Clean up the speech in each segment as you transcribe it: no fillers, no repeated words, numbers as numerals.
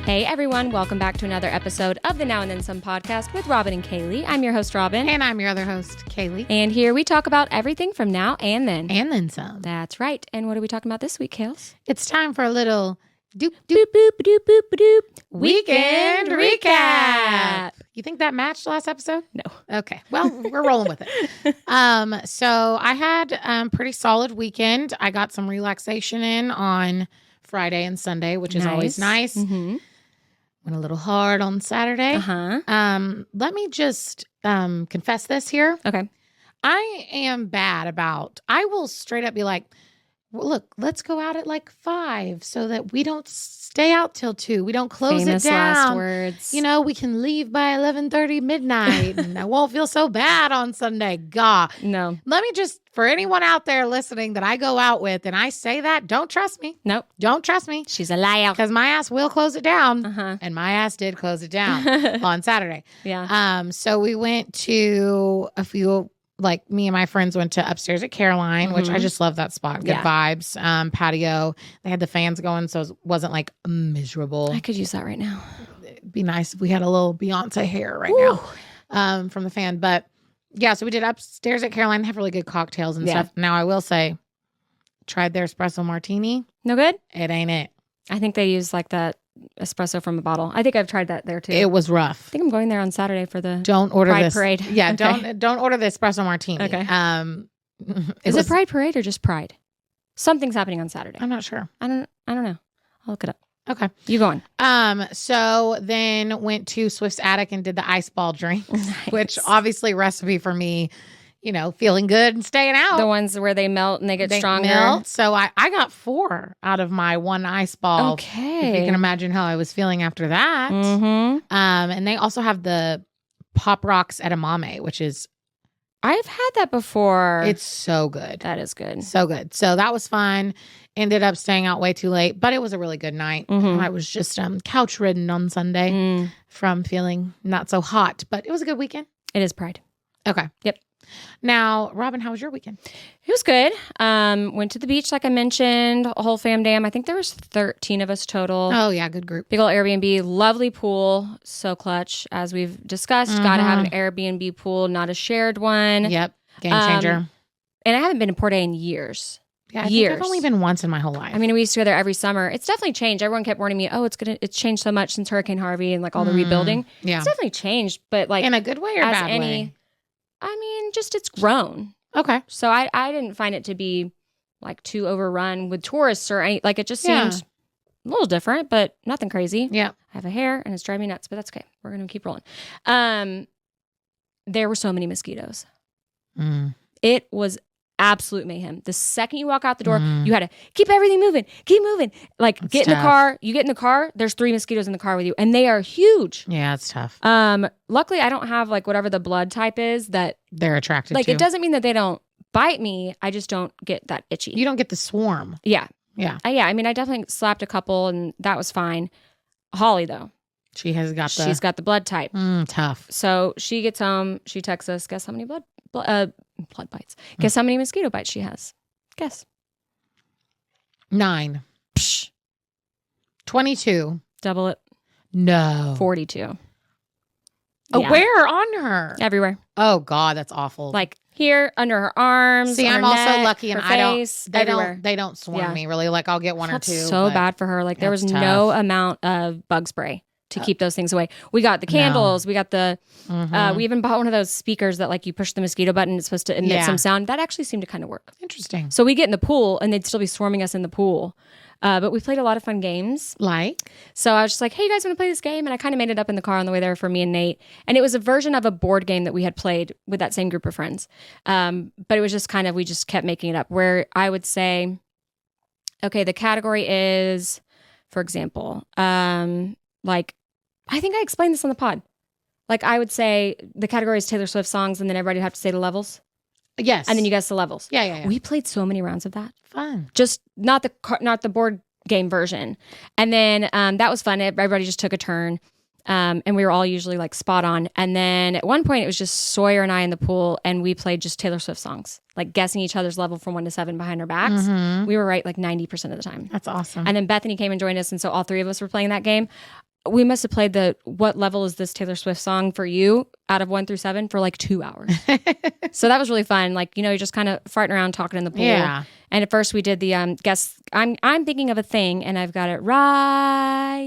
Hey everyone, welcome back to another episode of the Now and Then Some podcast with Robin and Kaley. I'm your host, Robin. And I'm your other host, Kaley. And here we talk about everything from now and then. And then some. That's right. And what are we talking about this week, Kales? It's time for a little doop, doop, doop, doop, doop, doop. Weekend recap. You think that matched last episode? No. Okay. Well, we're rolling with it. So I had a pretty solid weekend. I got some relaxation in on Friday and Sunday, which is always nice. Mm-hmm. Went a little hard on Saturday. Let me just confess this here. Okay. I am bad about, I will straight up be like, well, look, let's go out at like 5 so that we don't stay out till 2. We don't close Famous it down. Last words. You know, we can leave by 11:30 midnight and I won't feel so bad on Sunday. God. No. Let me just, for anyone out there listening that I go out with and I say that, don't trust me. Nope. Don't trust me. She's a liar. Because my ass will close it down. Uh-huh. And my ass did close it down on Saturday. Yeah. So we went to a few, like me and my friends went to Upstairs at Caroline, which I just love that spot. Good vibes. Patio. They had the fans going, so it wasn't like miserable. I could use that right now. It'd be nice if we had a little Beyonce hair right now from the fan. But yeah, so we did Upstairs at Caroline. They have really good cocktails and stuff. Now, I will say, tried their espresso martini. No good? It ain't it. I think they use like that espresso from a bottle. I think I've tried that there too. It was rough. I think I'm going there on Saturday for the Don't order Pride this Parade. Yeah, Okay. don't order the espresso martini. Okay. Is it Pride Parade or just Pride? Something's happening on Saturday. I'm not sure. I don't know. I'll look it up. Okay. You go on. So then went to Swift's Attic and did the ice ball drinks, Nice. which obviously recipe for me, feeling good and staying out. The ones where they melt and they get stronger. Melt. So I got 4 out of my one ice ball. Okay. If you can imagine how I was feeling after that. Mm-hmm. And they also have the Pop Rocks edamame, which is, I've had that before. it's so good. That is good. So good. So that was fun. Ended up staying out way too late, but it was a really good night. Mhm. I was just couch ridden on Sunday from feeling not so hot, but it was a good weekend. It is Pride. Okay. Yep. Now, Robin, how was your weekend? It was good. Went to the beach, like I mentioned, a whole fam dam. I think there was 13 of us total. Oh, yeah. Good group. Big old Airbnb, lovely pool, so clutch. As we've discussed, got to have an Airbnb pool, not a shared one. Yep. Game changer. And I haven't been to Port A in years. Yeah, I years. think I've only been once in my whole life. I mean, we used to go there every summer. It's definitely changed. Everyone kept warning me, it's changed so much since Hurricane Harvey and like all the rebuilding. Yeah. It's definitely changed, but like in a good way or as bad way? I mean, just it's grown. Okay. So I didn't find it to be like too overrun with tourists or any, like it just seemed a little different, but nothing crazy. Yeah. I have a hair and it's driving me nuts, but that's okay. We're going to keep rolling. There were so many mosquitoes. It was absolute mayhem. The second you walk out the door, you had to keep everything moving, keep moving. Like That's get in tough. the car, you get in the car, there's 3 mosquitoes in the car with you and they are huge. Yeah, it's tough. Luckily I don't have like whatever the blood type is that They're attracted like to. it doesn't mean that they don't bite me. I just don't get that itchy. You don't get the swarm. Yeah. Yeah. Yeah. I mean, I definitely slapped a couple and that was fine. Holly though, She's got the blood type. Tough. So she gets home, she texts us, guess how many blood bites. Guess how many mosquito bites she has. Guess. 9. Psh. 22. Double it. No. 42. Oh, Yeah. where on her? Everywhere. Oh God, that's awful. Like here, under her arms. See, on her I'm also neck, lucky, and her I face, don't. They everywhere. don't swarm Yeah. me really. Like I'll get one or Felt two. so but bad for her. Like there was that's no tough. amount of bug spray to keep those things away. We got the candles. We got the. We even bought one of those speakers that like you push the mosquito button. It's supposed to emit some sound. That actually seemed to kind of work. Interesting. So we get in the pool and they'd still be swarming us in the pool. But we played a lot of fun games. Like So I was just like, hey, you guys want to play this game? And I kind of made it up in the car on the way there for me and Nate. And it was a version of a board game that we had played with that same group of friends. But it was just kind of, we just kept making it up where I would say, okay, the category is, for example, like, I think I explained this on the pod. Like I would say the category is Taylor Swift songs and then everybody would have to say the levels. yes, And then you guess the levels. Yeah. We played so many rounds of that. Fun. Just not the board game version. And then that was fun. Everybody just took a turn. And we were all usually like spot on. And then at one point it was just Sawyer and I in the pool and we played just Taylor Swift songs, like guessing each other's level from 1 to 7 behind our backs. We were right like 90% of the time. That's awesome. And then Bethany came and joined us. And so all 3 of us were playing that game. we must have played the what level is this Taylor Swift song for you out of 1 through 7 for like 2 hours. So that was really fun. Like, you're just kind of farting around talking in the pool. Yeah. And at first we did the guess. I'm thinking of a thing and I've got it right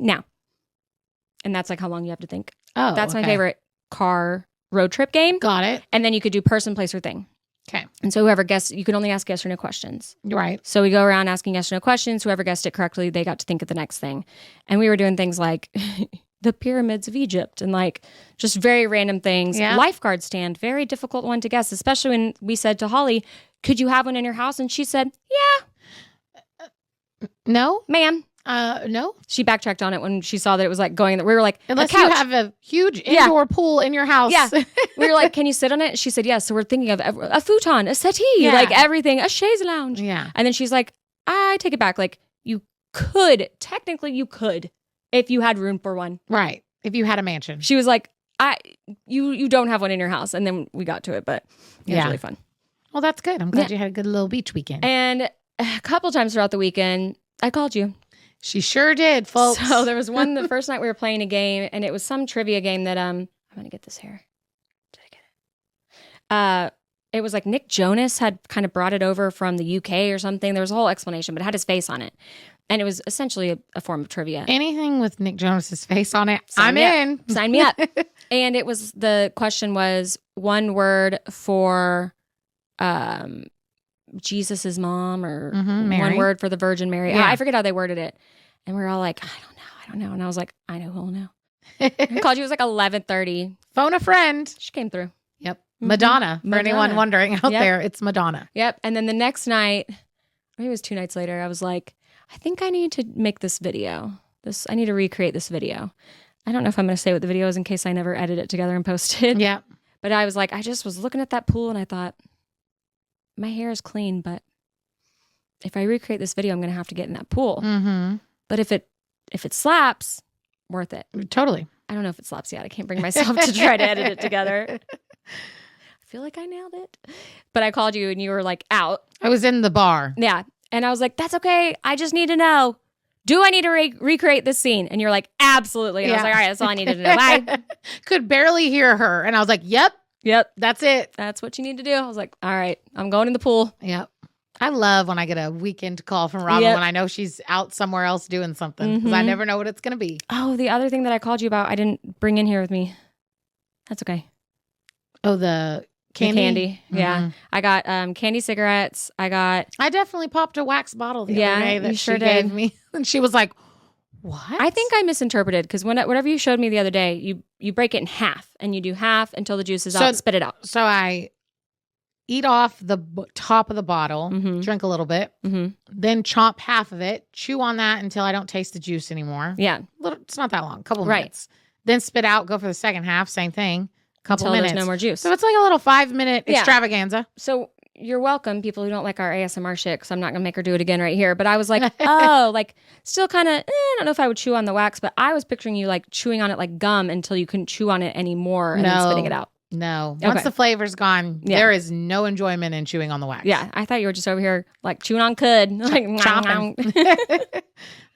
now. And that's like how long you have to think. Oh, that's my favorite car road trip game. Got it. And then you could do person, place, or thing. Okay. And so whoever guessed, you could only ask yes or no questions. Right. So we go around asking yes or no questions. Whoever guessed it correctly, they got to think of the next thing. And we were doing things like the pyramids of Egypt and like just very random things. Yeah. Lifeguard stand, very difficult one to guess, especially when we said to Holly, could you have one in your house? And she said, yeah. No, ma'am. no. She backtracked on it when she saw that it was like going, we were like, Unless a couch. you have a huge indoor pool in your house. Yeah. We were like, can you sit on it? She said, yes. So we're thinking of a futon, a settee, like everything, a chaise lounge. Yeah. And then she's like, I take it back. Like, technically you could if you had room for one. Right. If you had a mansion. She was like, you don't have one in your house. And then we got to it, but it was really fun. Well, that's good. I'm glad you had a good little beach weekend. And a couple times throughout the weekend, I called you. She sure did, folks. So there was one the first night we were playing a game, and it was some trivia game that I'm gonna get this here. Did I get it? It was like Nick Jonas had kind of brought it over from the UK or something. There was a whole explanation, but it had his face on it. And it was essentially a form of trivia. Anything with Nick Jonas's face on it, I'm in. Sign me up. And the question was one word for Jesus's mom or one word for the Virgin Mary. Yeah. I forget how they worded it. And we were all like, I don't know. And I was like, I know who'll know. I called you. It was like 11:30. Phone a friend. She came through. Yep. Madonna. For anyone wondering out there, it's Madonna. Yep. And then the next night, maybe it was 2 nights later, I was like, I think I need to make this video. I need to recreate this video. I don't know if I'm going to say what the video is in case I never edit it together and post it. Yeah. But I was like, I just was looking at that pool and I thought, my hair is clean, but if I recreate this video, I'm going to have to get in that pool. Mm-hmm. But if it slaps, worth it. Totally. I don't know if it slaps yet. I can't bring myself to try to edit it together. I feel like I nailed it. But I called you and you were like out. I was in the bar. Yeah. And I was like, that's okay. I just need to know. Do I need to recreate this scene? And you're like, absolutely. And I was like, all right, that's all I needed to know. Bye. Could barely hear her. And I was like, yep, that's it. That's what you need to do. I was like, all right, I'm going in the pool. Yep. I love when I get a weekend call from Robin when I know she's out somewhere else doing something because I never know what it's going to be. Oh, the other thing that I called you about, I didn't bring in here with me. That's okay. Oh, the candy? Yeah. I got candy cigarettes. I definitely popped a wax bottle the other day that sure she gave me. And she was like, what? I think I misinterpreted because whatever you showed me the other day, you break it in half and you do half until the juice is out, spit it out. So I eat off the top of the bottle, drink a little bit, then chomp half of it, chew on that until I don't taste the juice anymore. Yeah. It's not that long, a couple minutes. Then spit out, go for the second half, same thing, couple until minutes. There's no more juice. So it's like a little 5-minute extravaganza. So you're welcome, people who don't like our ASMR shit, because I'm not going to make her do it again right here. But I was like, oh, like still kind of, I don't know if I would chew on the wax, but I was picturing you like chewing on it like gum until you couldn't chew on it anymore and then spitting it out. No. Once the flavor's gone, there is no enjoyment in chewing on the wax. Yeah. I thought you were just over here like chewing on cud. Like chomping.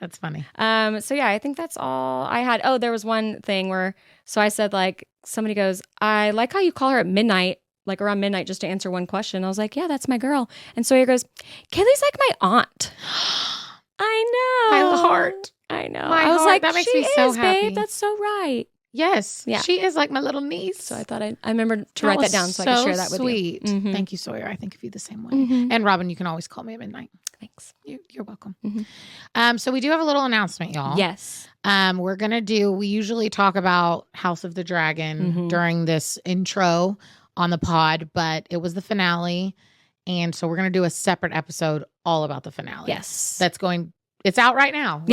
That's funny. So yeah, I think that's all I had. Oh, there was one thing where, so I said like, somebody goes, I like how you call her at midnight, like around midnight just to answer one question. I was like, yeah, that's my girl. And Sawyer goes, Kaylee's like my aunt. I know. My heart. I know. My I was heart. like, that makes she me so is, happy. babe. That's so right. Yes. Yeah. She is like my little niece. So I thought I remembered to write that down so I could share that with you. Sweet. Thank you, Sawyer. I think of you the same way. And Robin, you can always call me at midnight. Thanks. You're welcome. So we do have a little announcement, y'all. Yes. We usually talk about House of the Dragon during this intro on the pod, but it was the finale. And so we're going to do a separate episode all about the finale. Yes. It's out right now.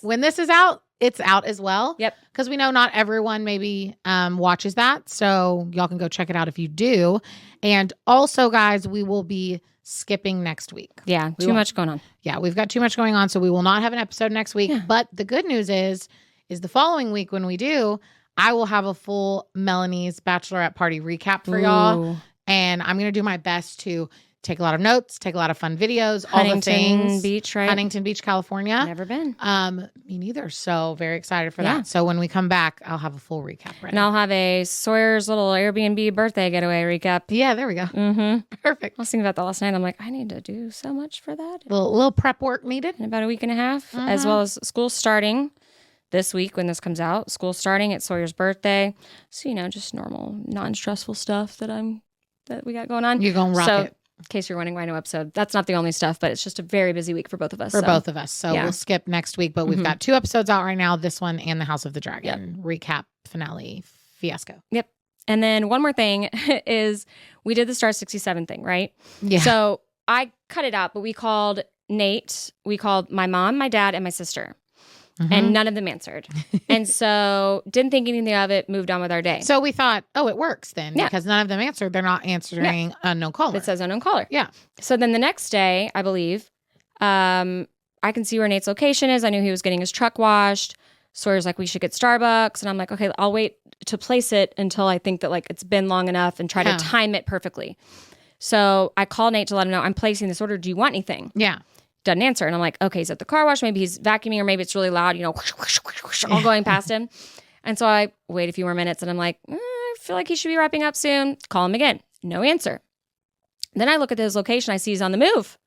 When this is out, it's out as well. Yep. Because we know not everyone maybe watches that. So y'all can go check it out if you do. And also, guys, we will be skipping next week. Yeah. Too much going on. Yeah. We've got too much going on. So we will not have an episode next week. Yeah. But the good news is the following week when we do, I will have a full Melanie's Bachelorette Party recap for y'all. And I'm going to do my best to take a lot of notes, take a lot of fun videos, all the Huntington things. Beach, right? Huntington Beach, California. Never been. Me neither. So very excited for Yeah. that. So when we come back, I'll have a full recap ready. And I'll have a Sawyer's little Airbnb birthday getaway recap. Yeah, there we go. Mm-hmm. Perfect. I was thinking about that last night. I'm like, I need to do so much for that. Little prep work needed. In about a week and a half, as well as school starting this week when this comes out. School starting at Sawyer's birthday. So, just normal, non-stressful stuff that we got going on. You're going to rock it. In case you're wondering why no episode, that's not the only stuff, but it's just a very busy week for both of us. For both of us. So yeah. we'll skip next week, but we've got 2 episodes out right now. This one and the House of the Dragon recap finale fiasco. Yep. And then one more thing is we did the Star 67 thing, right? Yeah. So I cut it out, but we called Nate, we called my mom, my dad, and my sister. And none of them answered. And so didn't think anything of it, moved on with our day. So we thought, oh, it works then Yeah. because none of them answered. They're not answering unknown caller. It says unknown caller. Yeah. So then the next day, I believe, I can see where Nate's location is. I knew he was getting his truck washed. Sawyer's like, we should get Starbucks. And I'm like, okay, I'll wait to place it until I think that like it's been long enough and try to time it perfectly. So I call Nate to let him know I'm placing this order. Do you want anything? Yeah. Doesn't answer. And I'm like, okay, he's at the car wash. Maybe he's vacuuming or maybe it's really loud, all going past him. And so I wait a few more minutes and I'm like, I feel like he should be wrapping up soon. Call him again. No answer. Then I look at his location. I see he's on the move.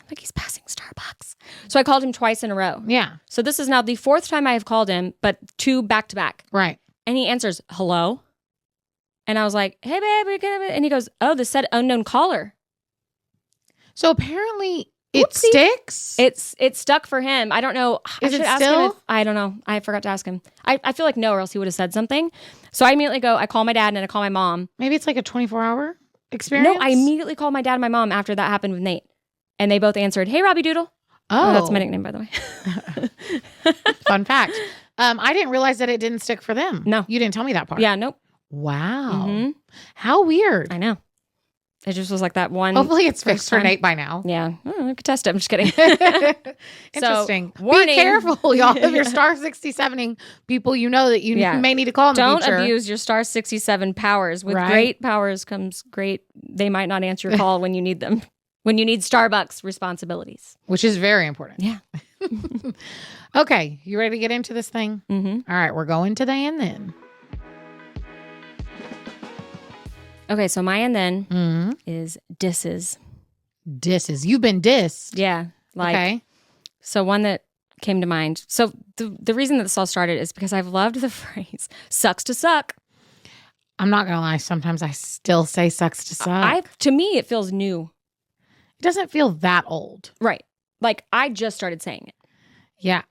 I'm like, he's passing Starbucks. So I called him twice in a row. Yeah. So this is now the 4th time I have called him, but 2 back to back. Right. And he answers, hello. And I was like, hey, babe, we're gonna... And he goes, oh, this said unknown caller. So apparently it Whoopsie. sticks. It's stuck for him. I don't know. Is I should it ask still? him if, I don't know. I forgot to ask him. I feel like no, or else he would have said something. So I immediately go, I call my dad and then I call my mom. Maybe it's like a 24-hour experience. No, I immediately called my dad and my mom after that happened with Nate. And they both answered, hey, Robbie Doodle. Oh. That's my nickname, by the way. Fun fact. I didn't realize that it didn't stick for them. No. You didn't tell me that part. Yeah, nope. Wow. Mhm. How weird. I know. It just was like that one. Hopefully it's fixed for time. Nate by now. Yeah. Oh, we could test it. I'm just kidding. Interesting. Warning. Be careful, y'all. If you're star 67ing people, you know that you may need to call in the Don't future. abuse your star 67 powers. With Right. great powers comes great. They might not answer your call when you need them. When you need Starbucks responsibilities. Which is very important. Yeah. Okay. You ready to get into this thing? Mm-hmm. All right. We're going to the and then. Okay, so my and then is disses. Disses. You've been dissed. Yeah. Okay. So one that came to mind. So the reason that this all started is because I've loved the phrase sucks to suck. I'm not going to lie. Sometimes I still say sucks to suck. To me, it feels new. It doesn't feel that old. Right. Like I just started saying it. Yeah.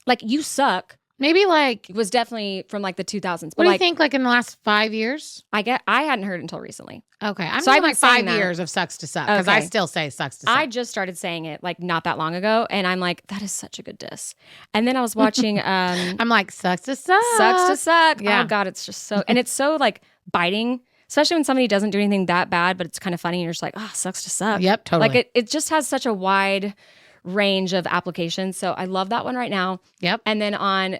Like you suck. Maybe like, It was definitely from like the 2000s. But what do you like, think like in the last 5 years? I hadn't heard it until recently. Okay. I'm So so I've been like 5 saying that. years of sucks to suck because I Okay. still say sucks to suck. I just started saying it like not that long ago. And I'm like, that is such a good diss. And then I was watching I'm like, sucks to suck. Sucks to Suck. Yeah. Oh God, it's just so, and it's so like biting, especially when somebody doesn't do anything that bad, but it's kind of funny. And you're just like, oh, sucks to suck. Yep, totally. Like it just has such a wide range of applications. So I love that one right now. Yep. And then on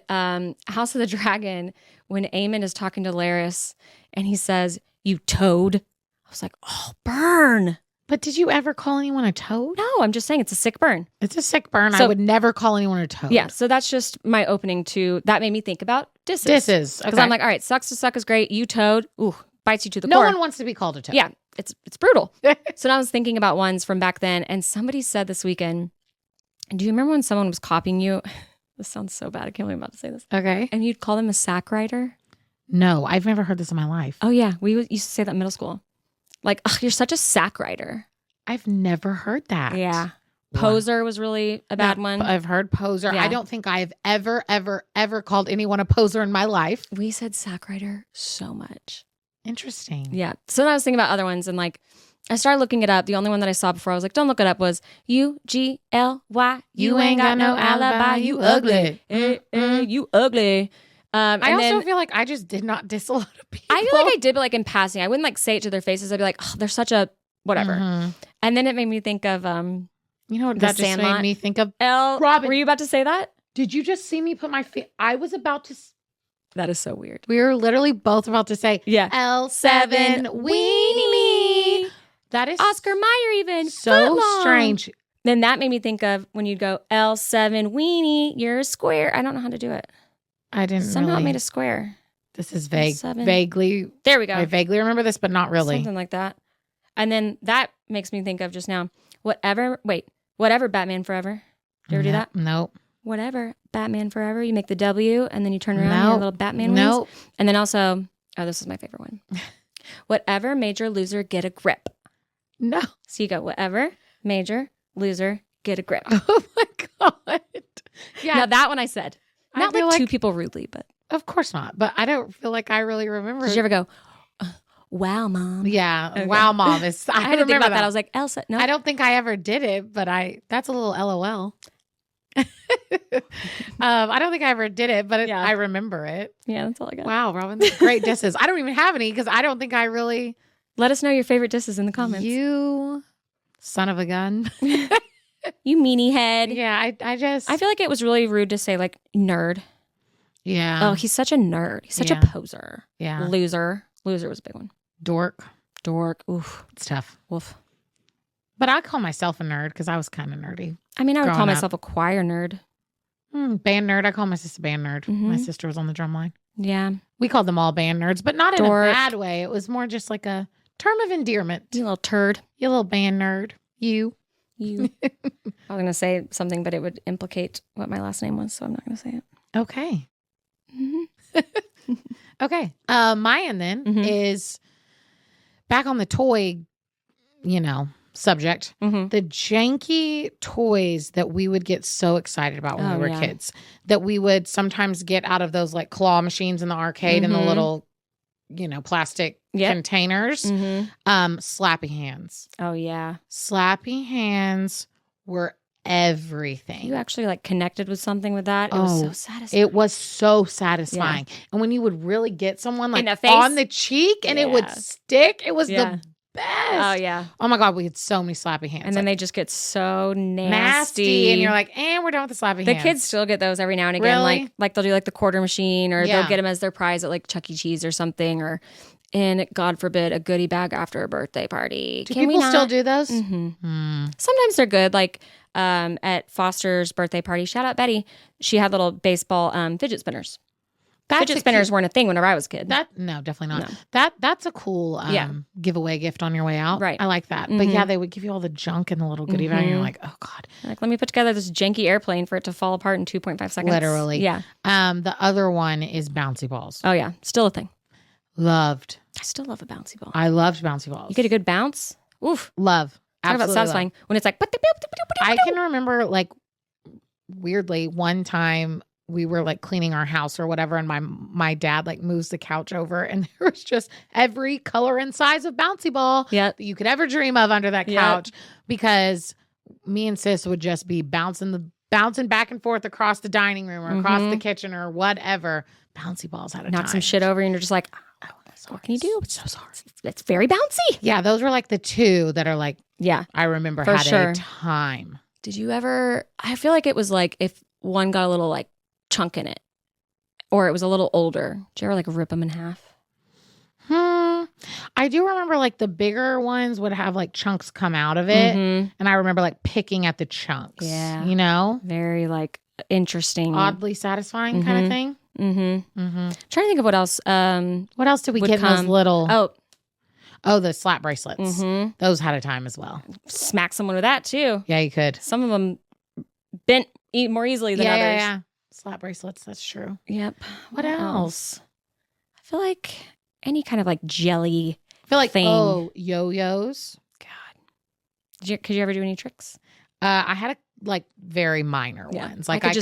House of the Dragon, when Aemon is talking to Laris and he says, you toad. I was like, oh, burn. But did you ever call anyone a toad? No, I'm just saying it's a sick burn. It's a sick burn. So- I would never call anyone a toad. Yeah. So that's just my opening to, that made me think about disses. Disses. Because Okay. I'm like, all right, sucks to suck is great. You toad. Ooh, bites you to the no core. one wants to be called a toad. Yeah, it's brutal. So now I was thinking about ones from back then, and somebody said this weekend, do you remember when someone was copying you? This sounds so bad. I can't believe I'm about to say this. Okay. And you'd call them a sack rider? No, I've never heard this in my life. Oh, yeah. We used to say that in middle school. Like, ugh, you're such a sack rider. I've never heard that. Yeah. Wow. Poser was really a bad one. I've heard poser. Yeah. I don't think I've ever called anyone a poser in my life. We said sack rider so much. Interesting. Yeah. So then I was thinking about other ones, and like, I started looking it up. The only one that I saw before I was like, don't look it up, was UGLY. You ain't got no alibi. You ugly. You ugly. I And also then feel like I just did not diss a lot of people. I feel like I did, but like in passing. I wouldn't like say it to their faces. I'd be like, oh, they're such a whatever. Mhm. And then it made me think of You know what The that just made Sandlot. me think of? Robin. Were you about to say that? Did you just see me put my feet? I was about to. That is so weird. We were literally both about to say Yeah. L7 weenie me. That is Oscar Mayer even. so Footlong. strange. Then that made me think of when you'd go L7 weenie, you're a square. I don't know how to do it. I didn't Somehow really. it made a square. This is vague. L7. Vaguely. There we go. I vaguely remember this, but not really. Something like that. And then that makes me think of just now, whatever Batman Forever. Did you ever do that? Nope. Whatever Batman Forever. You make the W and then you turn around and you have little Batman wings. Nope. And then also, this is my favorite one. Whatever major loser, get a grip. No. So you go, whatever major loser, get a grip. Oh my God. Yeah. Now that one I said. Not feel like two people rudely, but. Of course not. But I don't feel like I really remember. Did you ever go, wow, Mom? Yeah. Okay. Wow, Mom. I had to remember think about that. I was like, Elsa. No. I don't think I ever did it, but that's a little LOL. I don't think I ever did it, but I remember it. Yeah, that's all I got. Wow, Robin. Great disses. I don't even have any because I don't think I really. Let us know your favorite disses in the comments. You son of a gun. You meanie head. Yeah, I feel like it was really rude to say like nerd. Yeah. Oh, he's such a nerd. He's such a poser. Yeah. Loser. Loser was a big one. Dork. Oof. It's tough. Woof. But I call myself a nerd because I was kind of nerdy. I mean, I would call growing myself a choir nerd. Band nerd. I call my sister band nerd. Mm-hmm. My sister was on the drum line. Yeah. We called them all band nerds, but not in a bad way. It was more just like a term of endearment. You little turd. You little band nerd. You. I was going to say something, but it would implicate what my last name was, so I'm not going to say it. Okay. Mm-hmm. Okay. Mine then is back on the toy, subject. Mm-hmm. The janky toys that we would get so excited about when we were kids, that we would sometimes get out of those like claw machines in the arcade and the little, plastic containers. Slappy hands. Oh, yeah. Slappy hands were everything. You actually like connected with something with that. It was so satisfying. It was so satisfying. Yeah. And when you would really get someone like face? on the cheek and it would stick, it was the best. Oh, yeah. Oh my God, we had so many slappy hands. And then they just get so nasty. And you're like, we're done with the slappy hands. The kids still get those every now and again. Really? Like they'll do like the quarter machine or they'll get them as their prize at like Chuck E. Cheese or something, or in, God forbid, a goodie bag after a birthday party. Do people still do those? Mm-hmm. Sometimes they're good. Like at Foster's birthday party, shout out Betty, she had little baseball fidget spinners. Fidget spinners weren't a thing whenever I was a kid. No, definitely not. No. That's a cool giveaway gift on your way out. Right. I like that. But yeah, they would give you all the junk in the little goodie bag and you're like, oh God. Like, let me put together this janky airplane for it to fall apart in 2.5 seconds. Literally. Yeah. The other one is bouncy balls. Oh yeah. Still a thing. Loved. I still love a bouncy ball. I loved bouncy balls. You get a good bounce. Oof. Love. Talk about satisfying. When it's like. I can remember like weirdly one time we were like cleaning our house or whatever, and my dad like moves the couch over, and there was just every color and size of bouncy ball that you could ever dream of under that couch, because me and sis would just be bouncing back and forth across the dining room or across the kitchen or whatever. Bouncy balls at a time. Knock some shit over and you're just like, what can you do? So sorry. It's very bouncy. Yeah, those were like the two that are like, I remember for had sure. a time. Did you ever, I feel like it was like if one got a little like chunk in it or it was a little older. Did you ever like rip them in half? I do remember like the bigger ones would have like chunks come out of it. And I remember like picking at the chunks. Yeah. Very like interesting. Oddly satisfying kind of thing. Trying to think of what else. What else did we get in those little? Oh, the slap bracelets. Those had a time as well. Smack someone with that too. Yeah, you could. Some of them bent more easily than others. Yeah. Slap bracelets. That's true. Yep. What else? I feel like any kind of like jelly. I feel like thing. Yo-yos. God. Could you ever do any tricks? I had like very minor ones. Like I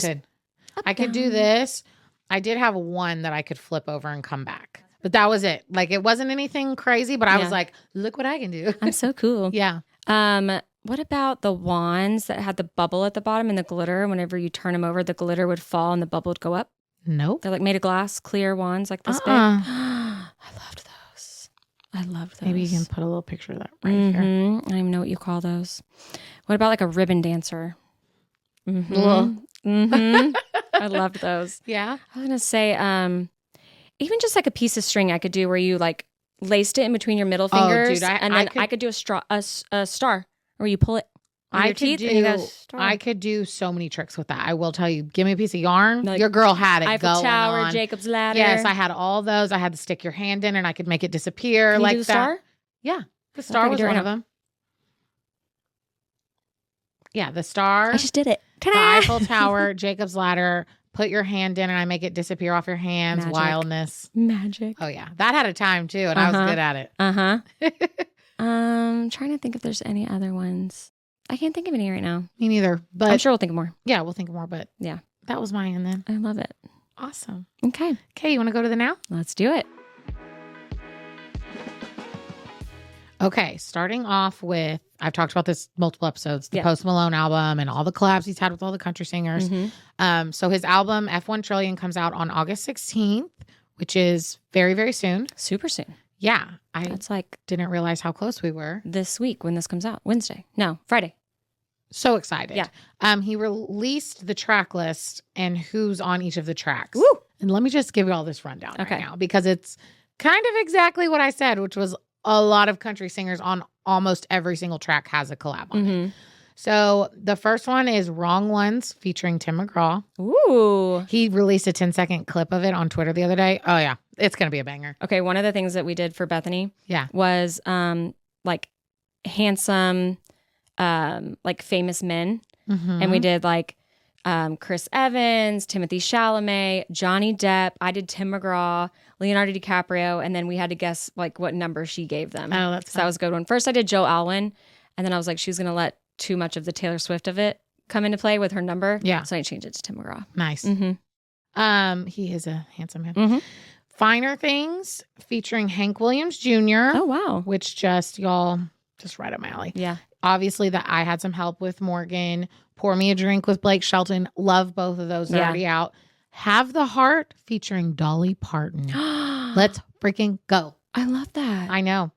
could do this. I did have one that I could flip over and come back. But that was it. Like it wasn't anything crazy, but I was like, look what I can do. I'm so cool. Yeah. What about the wands that had the bubble at the bottom and the glitter? Whenever you turn them over, the glitter would fall and the bubble would go up. Nope. They're like made of glass, clear wands like this big. I loved those. Maybe you can put a little picture of that right here. I don't even know what you call those. What about like a ribbon dancer? I loved those. Yeah. I was going to say, even just like a piece of string I could do where you like laced it in between your middle Oh, fingers, dude, and then I could do a star where you pull it on your teeth and you got a star. I could do so many tricks with that. I will tell you. Give me a piece of yarn. Like your girl had it Eiffel going Tower, on. Jacob's Ladder. Yes, I had all those. I had to stick your hand in, and I could make it disappear Can like you do the that. star? Yeah, the star was one of them. Yeah, the star. I just did it. The Eiffel Tower, Jacob's Ladder. Put your hand in, and I make it disappear off your hands. Magic. Wildness. Magic. Oh yeah, that had a time too, and I was good at it. Trying to think if there's any other ones. I can't think of any right now. Me neither. But I'm sure we'll think of more. Yeah, we'll think of more. But yeah, that was mine. Then I love it. Awesome. Okay. Okay, you want to go to the now? Let's do it. Okay, starting off with, I've talked about this multiple episodes, the Post Malone album and all the collabs he's had with all the country singers. So his album, F1 Trillion, comes out on August 16th, which is very, very soon. Super soon. Yeah. That's like didn't realize how close we were. This week when this comes out. Wednesday. No, Friday. So excited. Yeah. He released the track list and who's on each of the tracks. Woo! And let me just give you all this rundown right now, because it's kind of exactly what I said, which was a lot of country singers on almost every single track has a collab on it. So the first one is Wrong Ones featuring Tim McGraw. Ooh. He released a 10-second clip of it on Twitter the other day. Oh yeah, it's going to be a banger. Okay, one of the things that we did for Bethany was like handsome like famous men. And we did like Chris Evans, Timothy Chalamet, Johnny Depp. I did Tim McGraw, Leonardo DiCaprio, and then we had to guess like what number she gave them. Oh, that was a good one. First, I did Joe Alwyn, and then I was like, she was gonna let too much of the Taylor Swift of it come into play with her number. Yeah, so I changed it to Tim McGraw. Nice. He is a handsome man. Finer Things featuring Hank Williams Jr. Oh wow, which just right up my alley. Yeah. Obviously, that I had some help with Morgan. Pour Me a Drink with Blake Shelton. Love both of those. They're already out. Have the Heart featuring Dolly Parton. Let's freaking go. I love that. I know.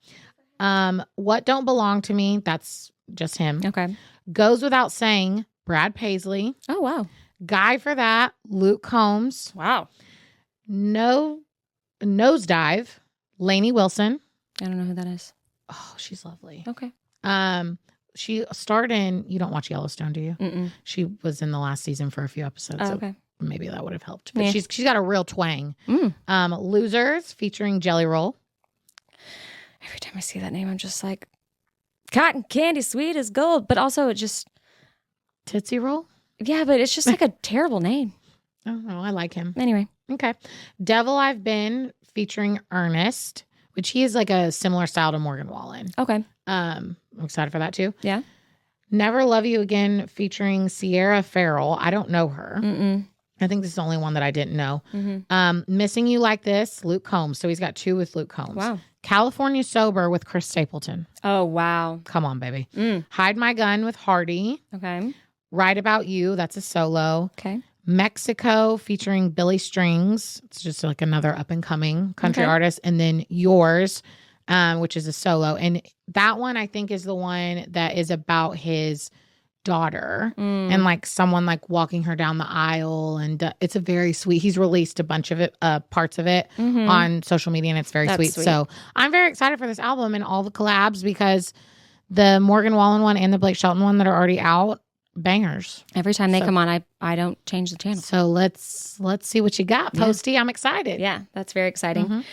What Don't Belong to Me. That's just him. Okay. Goes Without Saying. Brad Paisley. Oh, wow. Guy for That. Luke Combs. Wow. Nosedive. Lainey Wilson. I don't know who that is. Oh, she's lovely. Okay. She starred in, you don't watch Yellowstone, do you? Mm-mm. She was in the last season for a few episodes. Oh, okay. So maybe that would have helped. But she's got a real twang. Losers featuring Jelly Roll. Every time I see that name, I'm just like, cotton candy sweet as gold. But also it just... Tootsie Roll? Yeah, but it's just like a terrible name. Oh, no, I like him. Anyway. Okay. Devil I've Been featuring Ernest, which he is like a similar style to Morgan Wallen. Okay. I'm excited for that too. Yeah. Never Love You Again featuring Sierra Farrell. I don't know her. I think this is the only one that I didn't know. Missing You Like This, Luke Combs. So he's got two with Luke Combs. Wow. California Sober with Chris Stapleton. Oh, wow. Come on, baby. Hide My Gun with Hardy. Okay. Right About You. That's a solo. Okay. Mexico featuring Billy Strings. It's just like another up and coming country artist. And then Yours, which is a solo. And that one I think is the one that is about his daughter and like someone like walking her down the aisle. And it's a very sweet, he's released a bunch of it, parts of it on social media, and it's very sweet. So I'm very excited for this album and all the collabs, because the Morgan Wallen one and the Blake Shelton one that are already out, bangers. Every time they come on, I don't change the channel. So let's see what you got, Posty. I'm excited. Yeah, that's very exciting.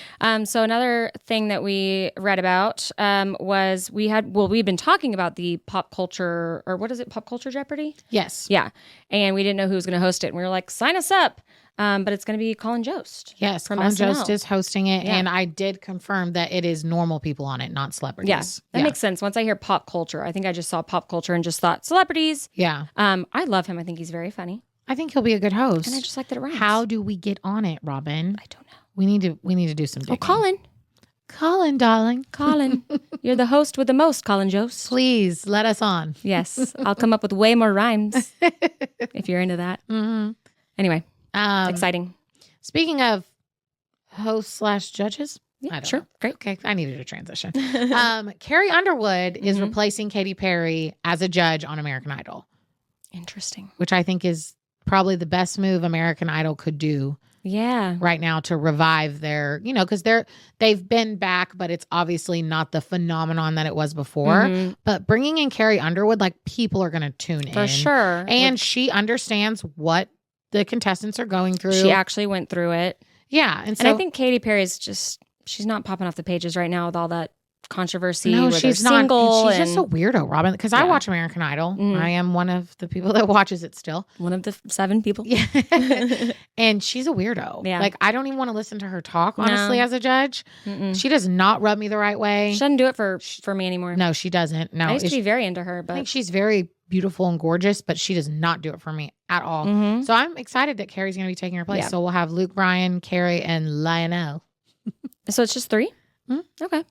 So another thing that we read about was we've been talking about the pop culture, or what is it, Pop Culture Jeopardy? Yes. Yeah. And we didn't know who was going to host it. And we were like, sign us up. But it's going to be Colin Jost. Yes, from Colin SNL. Jost is hosting it. Yeah. And I did confirm that it is normal people on it, not celebrities. Yeah, that makes sense. Once I hear pop culture, I think I just saw pop culture and just thought celebrities. Yeah. I love him. I think he's very funny. I think he'll be a good host. And I just like that it rhymes. How do we get on it, Robin? I don't know. We need to do some digging. Oh, Colin, darling. Colin. You're the host with the most, Colin Jost. Please let us on. Yes. I'll come up with way more rhymes if you're into that. Anyway, exciting. Speaking of hosts / judges. Yeah, sure. Know. Great. Okay. I needed a transition. Carrie Underwood is replacing Katy Perry as a judge on American Idol. Interesting. Which I think is probably the best move American Idol could do right now to revive their, because they've been back, but it's obviously not the phenomenon that it was before. Mhm. But bringing in Carrie Underwood, like people are going to tune in. For sure. And she understands what the contestants are going through. She actually went through it. Yeah. And I think Katy Perry is she's not popping off the pages right now with all that controversy. No, where she's they're not. Single She's just a weirdo, Robin. Because I watch American Idol. Mhm. I am one of the people that watches it still. One of the 7 people. Yeah. And she's a weirdo. Yeah. Like, I don't even want to listen to her talk, honestly, as a judge. Mm-mm. She does not rub me the right way. She doesn't do it for me anymore. No, she doesn't. No, I used to be very into her, I but think she's very beautiful and gorgeous, but she does not do it for me at all. Mhm. So I'm excited that Carrie's going to be taking her place. Yeah. So we'll have Luke, Bryan, Carrie, and Lionel. So it's just 3? Mhm. Okay.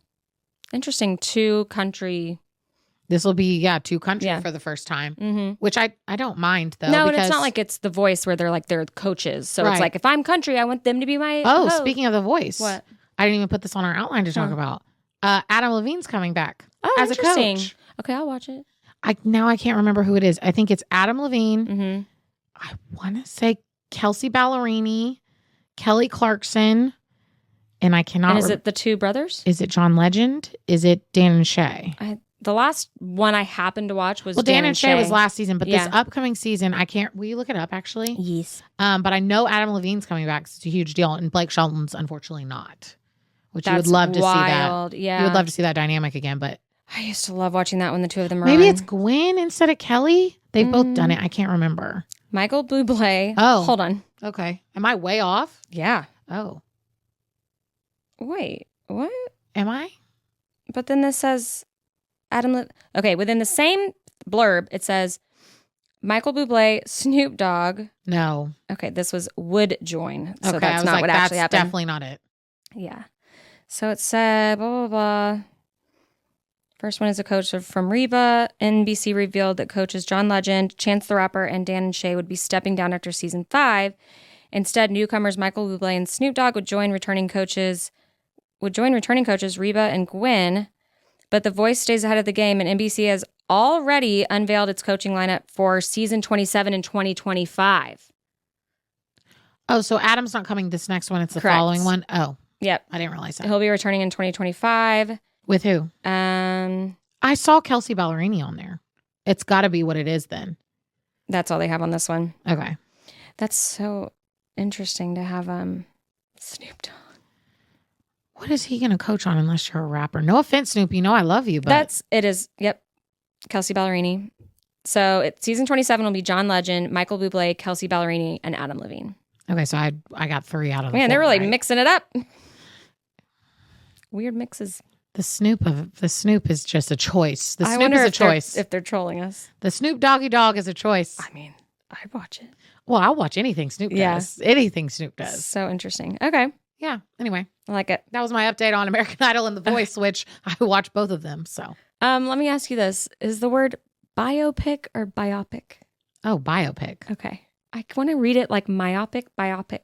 Interesting. 2 country. This will be, 2 country for the first time, Mm-hmm. which I don't mind, though. No, and it's not like it's The Voice where they're coaches. So it's like, if I'm country, I want them to be my host. Speaking of The Voice. What? I didn't even put this on our outline to talk about. Adam Levine's coming back as a interesting. coach. Okay, I'll watch it. I can't remember who it is. I think it's Adam Levine. Mm-hmm. I want to say Kelsey Ballerini, Kelly Clarkson, and I cannot. And is it the 2 brothers? Is it John Legend? Is it Dan and Shay? The last one I happened to watch was Dan and Shay was last season, but this Yeah. upcoming season, I can't. Will you look it up? Actually, Yes. but I know Adam Levine's coming back. 'Cause it's a huge deal, and Blake Shelton's unfortunately not. Which you would That's love to wild. see that. Yeah, You would love to see that dynamic again, but I used to love watching that when the 2 of them were maybe on. it's Gwen instead of Kelly. They've both done it. I can't remember. Michael Bublé. Oh. Hold on. Okay, am I way off? Yeah. Oh, Wait. What? am I? But then this says okay, within the same blurb, it says Michael Bublé, Snoop Dogg. No. Okay, this was would join. So Okay, I that's was not like, what that's actually happened. definitely not it. Yeah. So it said blah, blah, blah. First one is a coach from Reba. NBC revealed that coaches John Legend, Chance the Rapper, and Dan and Shay would be stepping down after season 5. Instead, newcomers Michael Bublé and Snoop Dogg would join returning coaches Reba and Gwen. But The Voice stays ahead of the game, and NBC has already unveiled its coaching lineup for season 27 in 2025. Oh, so Adam's not coming this next one. It's the Correct. following one. Oh, Yep. I didn't realize that. He'll be returning in 2025. With who? I saw Kelsey Ballerini on there. It's got to be what it is then. That's all they have on this one. Okay. That's so interesting to have Snoop Dogg. What is he going to coach on unless you're a rapper? No offense, Snoop. You know I love you, but It is. Yep. Kelsey Ballerini. So season 27 will be John Legend, Michael Bublé, Kelsey Ballerini, and Adam Levine. Okay, so I got 3 out of the Man, 4, they're really right? mixing it up. Weird mixes. The Snoop is just a choice. The I Snoop wonder is a if they're- choice. if they're trolling us. The Snoop Doggy Dog is a choice. I mean, I'd watch it. Well, I'll watch anything Snoop Yeah. does. Anything Snoop does. So interesting. Okay. Yeah. Anyway, I like it. that was my update on American Idol and The Voice, which I watch both of them. So, Let me ask you this. Is the word biopic or biopic? oh, biopic. Okay. I want to read it like myopic, biopic.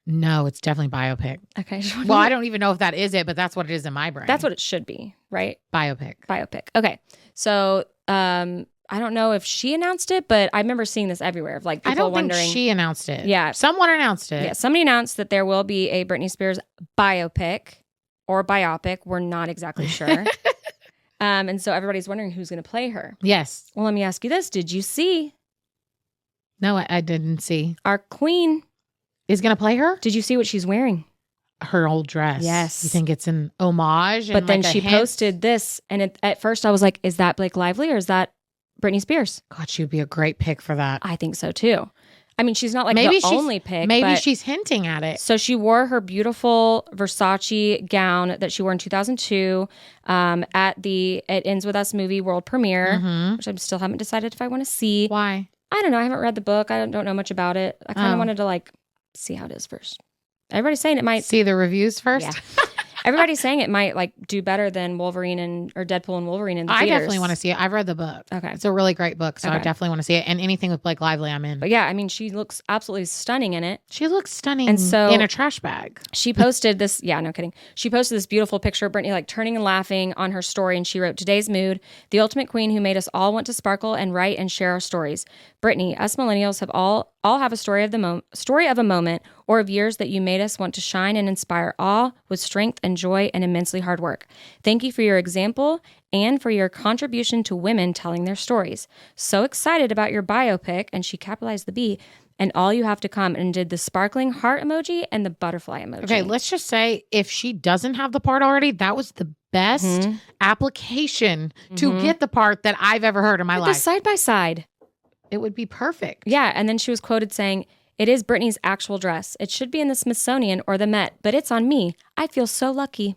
No, it's definitely biopic. Okay. Well, I don't even know if that is it, but that's what it is in my brain. That's what it should be, right? Biopic. Biopic. Okay. So, I don't know if she announced it, but I remember seeing this everywhere of like people I don't wondering. think she announced it. Yeah. Someone announced it. Yeah, somebody announced that there will be a Britney Spears biopic or biopic. We're not exactly sure. And so everybody's wondering who's going to play her. Yes. Well, let me ask you this. Did you see No, I didn't see. our queen? Is going to play her? Did you see what she's wearing? Her old dress. Yes. You think it's an homage? But and then like a she hint? posted this. And at first I was like, is that Blake Lively or is that Britney Spears? God, she'd be a great pick for that. I think so too. I mean, she's not like Maybe the she's- only pick. Maybe but- she's hinting at it. So she wore her beautiful Versace gown that she wore in 2002 at the It Ends With Us movie world premiere, Mhm. which I still haven't decided if I want to see. Why? I don't know. I haven't read the book. I don't know much about it. I kind of Oh. wanted to like see how it is first. Everybody's saying it might. See the reviews first? Yeah. Everybody's saying it might like do better than Wolverine or Deadpool and Wolverine in the I theaters. definitely want to see it. I've read the book. Okay. It's a really great book, so I Okay. definitely want to see it. And anything with Blake Lively, I'm in. But yeah, I mean, she looks absolutely stunning in it. She looks stunning And so- in a trash bag. She posted this, yeah, no kidding. She posted this beautiful picture of Britney like turning and laughing on her story, and she wrote, "Today's mood, the ultimate queen who made us all want to sparkle and write and share our stories. Britney, us millennials have all have a story of a moment or of years that you made us want to shine and inspire awe with strength and joy and immensely hard work. Thank you for your example and for your contribution to women telling their stories. So excited about your biopic," and she capitalized the B, "and all you have to come," and did the sparkling heart emoji and the butterfly emoji. Okay, let's just say if she doesn't have the part already, that was the best application to get the part that I've ever heard in my life. The side by side. It would be perfect. Yeah, and then she was quoted saying, "It is Britney's actual dress. It should be in the Smithsonian or the Met, but it's on me. I feel so lucky."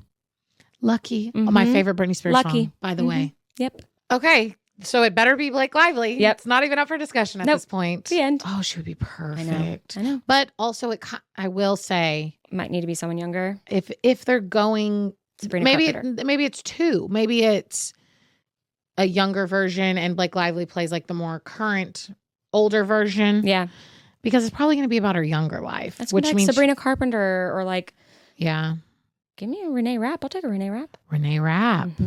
Lucky. Oh, my favorite Britney Spears song, by the way. Yep. Okay, so it better be Blake Lively. Yep. It's not even up for discussion at this point. The end. Oh, she would be perfect. I know. But also, I will say, Might need to be someone younger. if they're going, Sabrina maybe Carpenter. maybe it's two. Maybe it's a younger version, and Blake Lively plays like the more current, older version. Yeah. Because it's probably going to be about her younger life, That's which like means Sabrina Carpenter or like, yeah, give me a Renee Rapp. I'll take a Renee Rapp. Renee Rapp. It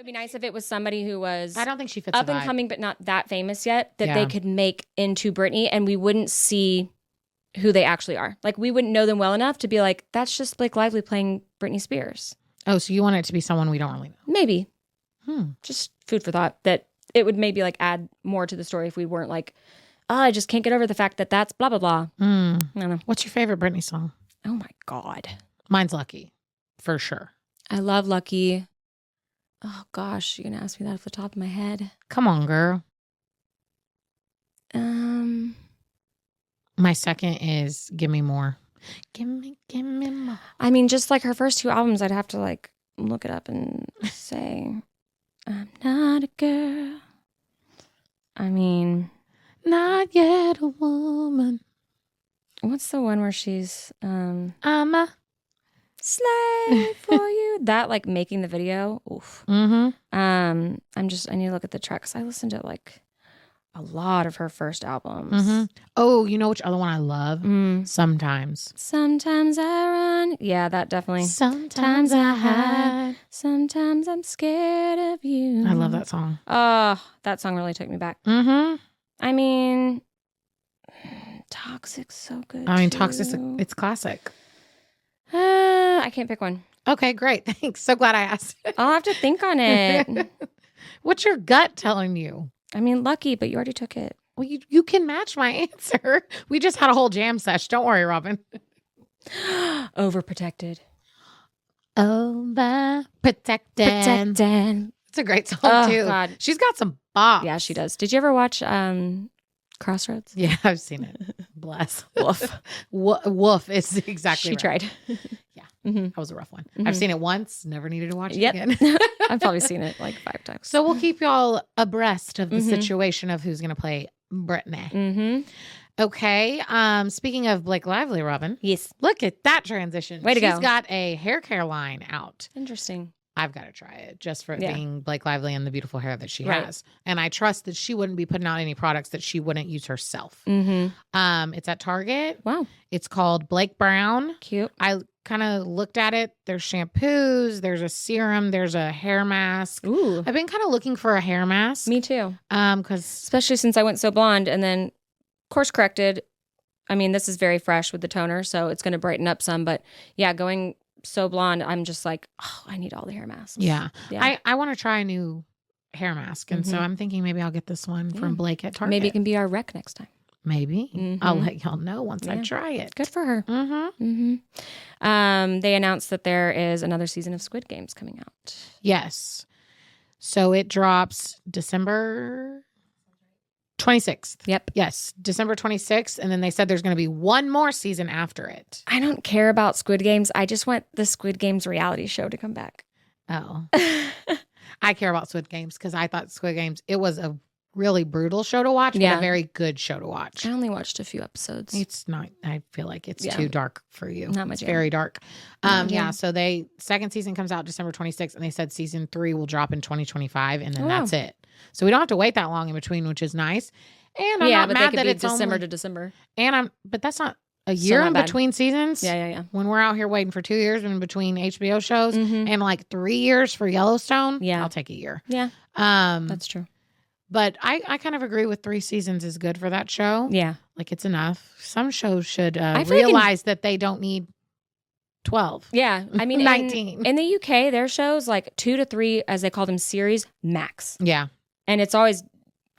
would be nice if it was somebody who was I don't think she fits up the and vibe. coming, but not that famous yet, that Yeah. they could make into Britney, and we wouldn't see who they actually are. Like, we wouldn't know them well enough to be like, that's just Blake Lively playing Britney Spears. Oh, so you want it to be someone we don't really know? Maybe. Just food for thought, that it would maybe like add more to the story if we weren't like, oh, I just can't get over the fact that that's blah, blah, blah. I don't know. What's your favorite Britney song? Oh my God. Mine's Lucky, for sure. I love Lucky. Oh gosh, you're going to ask me that off the top of my head. Come on, girl. My second is Give Me More. Give me more. I mean, just like her first two albums, I'd have to like look it up and say, I'm not a girl. I mean, Not yet a woman. what's the one where she's I'm a slave for you? That like making the video. Oof. I need to look at the tracks. I listened to like a lot of her first albums. Oh, you know which other one I love? Sometimes. Sometimes I run. Yeah, that definitely. Sometimes I hide. Sometimes I'm scared of you. I love that song. Oh, that song really took me back. I mean, Toxic's so good. I mean, too. Toxic, it's classic. I can't pick one. Okay, great. Thanks. So glad I asked. I'll have to think on it. What's your gut telling you? I mean, Lucky, but you already took it. Well, you can match my answer. We just had a whole jam sesh. Don't worry, Robin. Overprotected. Overprotected. Protected. It's a great song, Oh, too. God. She's got some bops. Yeah, she does. Did you ever watch Crossroads? Yeah, I've seen it. Bless. Woof. Woof is exactly She right. tried. Yeah, Mm-hmm. that was a rough one. I've seen it once, never needed to watch it Yep. again. I've probably seen it like 5 times. So we'll keep y'all abreast of the situation of who's going to play Britney. Okay. Speaking of Blake Lively, Robin. Yes. Look at that transition. Way to go. She's got a hair care line out. Interesting. I've got to try it just for it Yeah. being Blake Lively and the beautiful hair that she Right. has. And I trust that she wouldn't be putting out any products that she wouldn't use herself. It's at Target. Wow. It's called Blake Brown. Cute. I kind of looked at it. There's shampoos, there's a serum, there's a hair mask. Ooh. I've been kind of looking for a hair mask. Me too. Because Especially since I went so blonde and then course corrected. I mean, this is very fresh with the toner, so it's going to brighten up some. But yeah, going so blonde, I'm just like, oh, I need all the hair masks. yeah. Yeah. I want to try a new hair mask. And so I'm thinking maybe I'll get this one from Blake at Target. Maybe it can be our rec next time. Maybe. I'll let y'all know once I try it. Good for her. They announced that there is another season of Squid Games coming out. Yes. So it drops December 26th. Yep. Yes, December 26th. And then they said there's going to be one more season after it. I don't care about Squid Games. I just want the Squid Games reality show to come back. Oh. I care about Squid Games because I thought Squid Games, it was a really brutal show to watch, but Yeah. a very good show to watch. I only watched a few episodes. It's not, I feel like it's Yeah. too dark for you. Not my It's jam. very dark. Not my Yeah. jam. So second season comes out December 26th and they said season 3 will drop in 2025 and then Oh, wow. that's it. So we don't have to wait that long in between, which is nice. And I'm yeah, not but they mad could that be it's December only, to December. but that's not a Still year not in bad. between seasons. Yeah. When we're out here waiting for 2 years in between HBO shows Mhm. and like 3 years for Yellowstone. Yeah. I'll take a year. Yeah, Um, that's true. But I kind of agree with 3 seasons is good for that show. Yeah. Like it's enough. Some shows should feel realize that they don't need 12. Yeah. I mean, 19. In the UK, their shows like 2 to 3, as they call them, series max. Yeah. And it's always,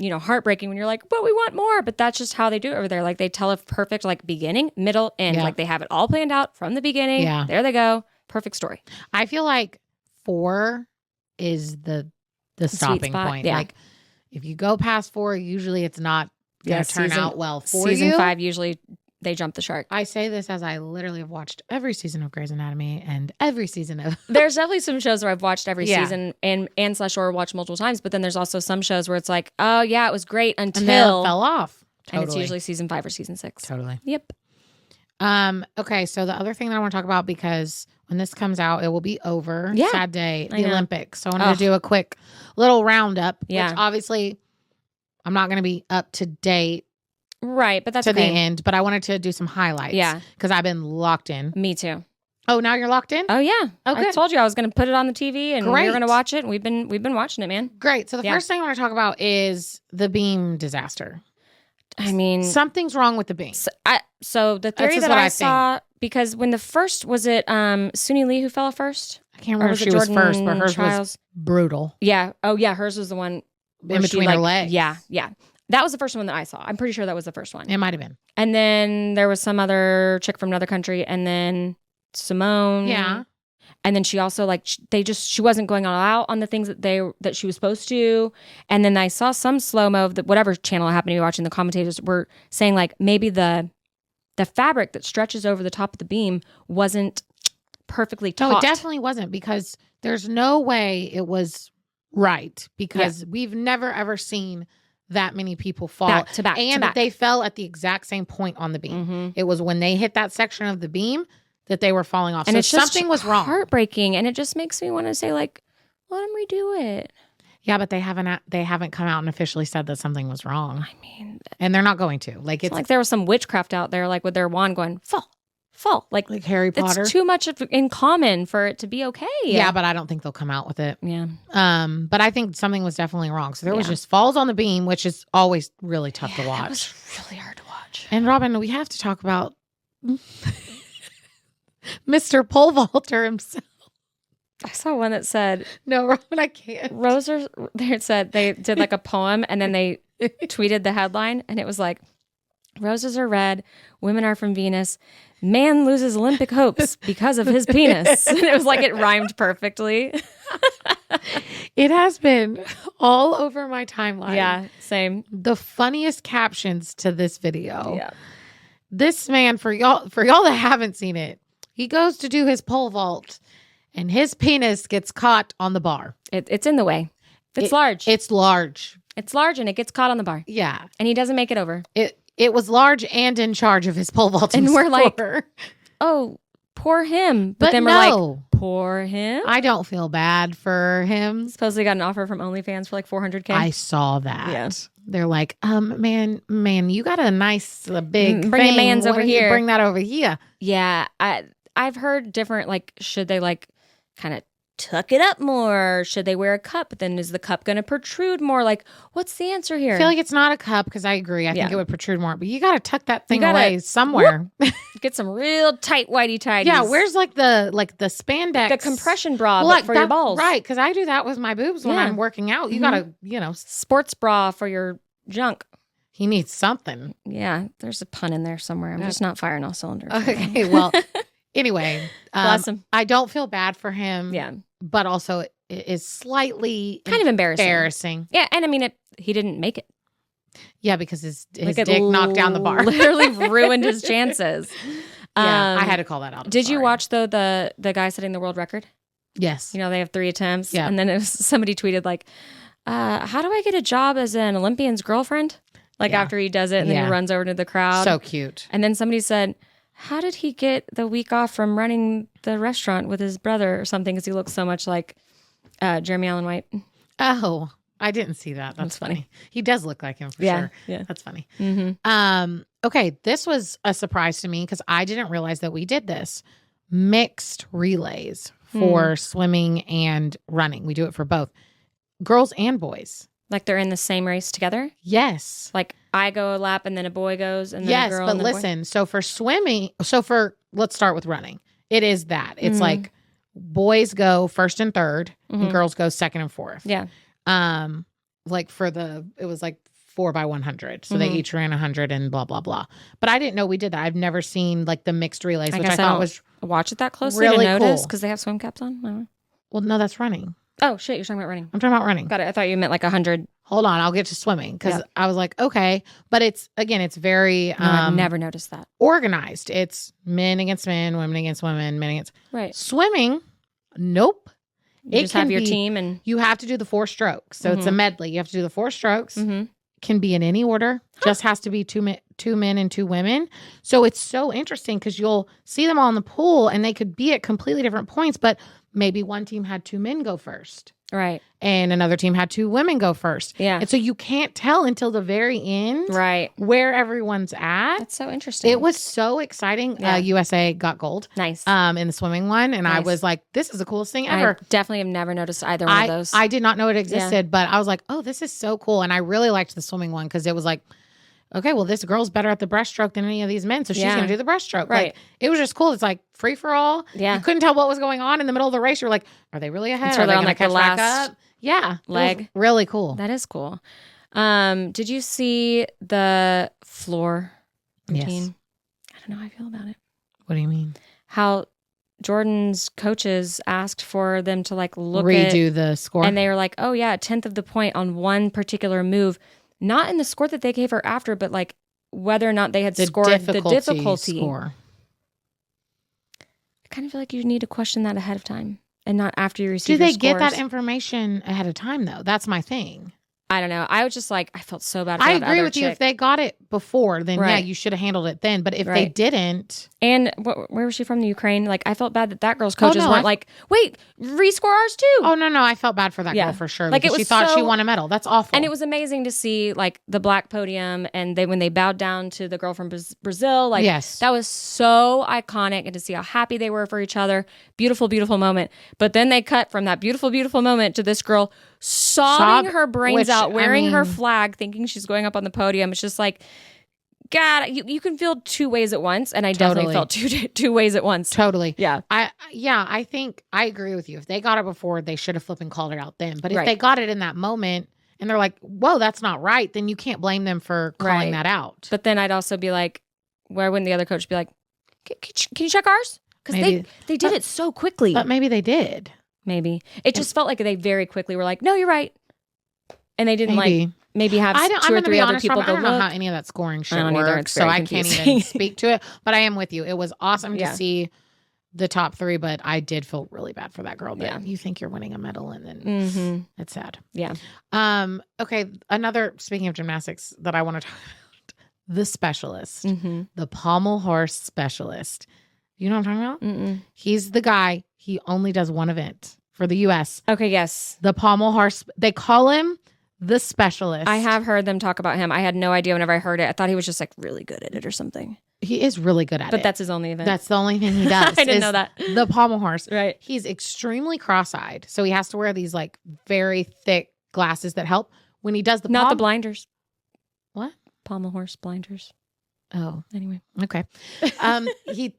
heartbreaking when you're like, but we want more. But that's just how they do it over there. Like they tell a perfect like beginning, middle, end. Yeah. Like they have it all planned out from the beginning. Yeah. There they go. Perfect story. I feel like 4 is the stopping spot, point. yeah. Like if you go past 4, usually it's not going to turn out well for season you. 5, usually they jump the shark. I say this as I literally have watched every season of Grey's Anatomy and every season of... There's definitely some shows where I've watched every Yeah. season and /or watched multiple times, but then there's also some shows where it's like, oh yeah, it was great until... And then it fell off. Totally. And it's usually season 5 or season 6. Totally. Yep. Okay, so the other thing that I want to talk about, because when this comes out, it will be over. Yeah. Sad day, I the know. Olympics. So I wanted to do a quick little roundup, Yeah. which obviously I'm not going to be up to date Right, but that's to okay. the end, but I wanted to do some highlights. Yeah. Because I've been locked in. Me too. Oh, now you're locked in? Oh yeah. Oh, I good. told you I was going to put it on the TV and we Great. were going to watch it. And we've been watching it, man. Great. So the Yeah. first thing I want to talk about is the beam disaster. I mean, Something's wrong with the beam. so the theory just that what I I saw, because when the first, was it Suni Lee who fell first? I can't Or remember if was she it was Jordan first, but hers was Childs? brutal. Yeah. Oh yeah, hers was the one In between her legs. Yeah, yeah. That was the first one that I saw. I'm pretty sure that was the first one. It might have been. And then there was some other chick from another country, and then Simone. Yeah. And then she also she wasn't going all out on the things that she was supposed to. And then I saw some slow-mo of whatever channel I happened to be watching. The commentators were saying like maybe the fabric that stretches over the top of the beam wasn't perfectly taut. No, it definitely wasn't, because there's no way it was right, because we've never ever seen that many people fall Back to back and to back. they fell at the exact same point on the beam. Mm-hmm. It was when they hit that section of the beam that they were falling off. And So it's just something was wrong. heartbreaking, and it just makes me want to say like, let them redo it. Yeah, but they haven't come out and officially said that something was wrong, I mean, and they're not going to. Like it's it's like there was some witchcraft out there, like with their wand going fall. Like Harry Potter. it's too much in common for it to be okay. Yeah, but I don't think they'll come out with it. Yeah. But I think something was definitely wrong. So there was Yeah. just falls on the beam, which is always really tough to watch. It was really hard to watch. And Robin, we have to talk about Mr. Pole Vaulter himself. I saw one that said No, Robin, I can't. roses. It said they did like a poem, and then they tweeted the headline, and it was like, "Roses are red, women are from Venus, man loses Olympic hopes because of his penis." And it was like it rhymed perfectly. It has been all over my timeline. Yeah, same. The funniest captions to this video. Yeah. This man, for y'all that haven't seen it, he goes to do his pole vault and his penis gets caught on the bar. It's in the way. It's large. It's large. It's large, and it gets caught on the bar, Yeah. and he doesn't make it over. It was large and in charge of his pole vaulting. And we're like, score. Oh, poor him. But But then we're no. like, poor him. I don't feel bad for him. Supposedly got an offer from OnlyFans for like $400K. I saw that. Yeah. They're like, man, you got a nice big Bring your thing. mans Why over don't you here." Bring that over here. Yeah, I've heard different, like, should they like kind of tuck it up more? Should they wear a cup? But then is the cup going to protrude more? Like, what's the answer here? I feel like it's not a cup, because I agree. I think Yeah. it would protrude more, but you got to tuck that thing gotta- away somewhere. Get some real tight whitey tighties. Yeah, where's like the spandex, the compression bra Well, but for your balls? Right, because I do that with my boobs when Yeah. I'm working out. You Mhm. gotta, Sports bra for your junk. he needs something. Yeah, there's a pun in there somewhere. I'm just not firing all cylinders. Okay, well, anyway, Bless him. I don't feel bad for him. Yeah, But also it is slightly kind of embarrassing. embarrassing. Yeah, and I mean, he didn't make it. Yeah, because his Like, it dick knocked down the bar. Literally ruined his chances. Yeah, I had to call that out. I'm Did you sorry. watch though the guy setting the world record? Yes. You know, they have 3 attempts. Yeah. And then somebody tweeted like, how do I get a job as an Olympian's girlfriend? Like Yeah. after he does it and then Yeah. he runs over to the crowd. So cute. And then somebody said, how did he get the week off from running the restaurant with his brother or something? Because he looks so much like Jeremy Allen White. Oh, I didn't see that. That's funny. He does look like him for sure. Yeah. That's funny. Mm-hmm. Okay, this was a surprise to me because I didn't realize that we did this. Mixed relays for swimming and running. We do it for both girls and boys. Like they're in the same race together? Yes. Like I go a lap and then a boy goes and then yes, a girl but and then listen, so for swimming, let's start with running. It is that. It's like boys go first and third and girls go second and fourth. Yeah. Like it was like 4x100. So they each ran 100 and blah, blah, blah. But I didn't know we did that. I've never seen like the mixed relays, which I thought was watch it that closely really to notice cool. because they have swim caps on. I don't know. Well, no, that's running. Oh, shit. You're talking about running. I'm talking about running. Got it. I thought you meant like 100. Hold on. I'll get to swimming because I was like, okay. But it's very I've never noticed that. Organized. It's men against men, women against women, men against. Right. Swimming, nope. You just have your team and. You have to do the 4 strokes. So it's a medley. You have to do the 4 strokes. Can be in any order. Just has to be two men and 2 women. So it's so interesting because you'll see them all in the pool and they could be at completely different points, but maybe one team had 2 men go first. Right. And another team had 2 women go first. Yeah. And so you can't tell until the very end where everyone's at. That's so interesting. It was so exciting. Yeah. USA got gold. Nice. In the swimming one. And I was like, this is the coolest thing ever. I definitely have never noticed either one of those. I did not know it existed, but I was like, oh, this is so cool. And I really liked the swimming one because it was like, okay, well, this girl's better at the breaststroke than any of these men, so she's going to do the breaststroke. Right. Like, it was just cool. It's like free for all. Yeah. You couldn't tell what was going on in the middle of the race. You're like, are they really ahead? So are they on going to like catch the back last up? Yeah. leg. Really cool. That is cool. Did you see the floor routine? I don't know how I feel about it. What do you mean? How Jordan's coaches asked for them to like redo the score. And they were like, oh yeah, 1/10 of the point on one particular move. Not in the score that they gave her after, but like whether or not they had scored the difficulty score. I kind of feel like you need to question that ahead of time and not after you receive Do they your get scores. that information ahead of time, though? That's my thing. I don't know. I was just like, I felt so bad for I that agree other with you. chick. If they got it before, then yeah, Right. you should have handled it then. But if they Right. didn't. And where was she from? The Ukraine? Like, I felt bad that girl's coaches no, weren't like, wait, rescore ours too. Oh, no. I felt bad for that Yeah. girl for sure. Like, Because it she was thought she so- won a medal. That's awful. And it was amazing to see like the black podium and when they bowed down to the girl from Brazil. Like, Yes. that was so iconic, and to see how happy they were for each other. Beautiful, beautiful moment. But then they cut from that beautiful, beautiful moment to this girl sobbing her brains out, wearing her flag, thinking she's going up on the podium. It's just like, God, you can feel 2 ways at once, and I definitely felt two ways at once. Totally. Yeah. I think I agree with you. If they got it before, they should have flipping called it out then. But if Right. they got it in that moment and they're like, whoa, that's not right, then you can't blame them for calling that out. But then I'd also be like, why wouldn't the other coach be like, can you check ours? Because they did it so quickly. But maybe they did. Maybe. It just felt like they very quickly were like, no, you're right. And they didn't maybe have two or three other people go look. I don't know look. how any of that scoring shit don't either. works, It's so very I can't confusing. even speak to it. But I am with you. It was awesome to see the top 3, but I did feel really bad for that girl. That you think you're winning a medal, and then it's sad. Yeah. Okay. Speaking of gymnastics that I want to talk about, the specialist, the pommel horse specialist. You know what I'm talking about? Mm-mm. He's the guy. He only does one event for the U.S. Okay, yes. The pommel horse. They call him the specialist. I have heard them talk about him. I had no idea whenever I heard it. I thought he was just like really good at it or something. He is really good at it. But that's his only event. That's the only thing he does. I didn't know that. The pommel horse. Right. He's extremely cross-eyed. So he has to wear these like very thick glasses that help when he does the Not the blinders. What? Pommel horse blinders. Oh. Anyway. Okay. He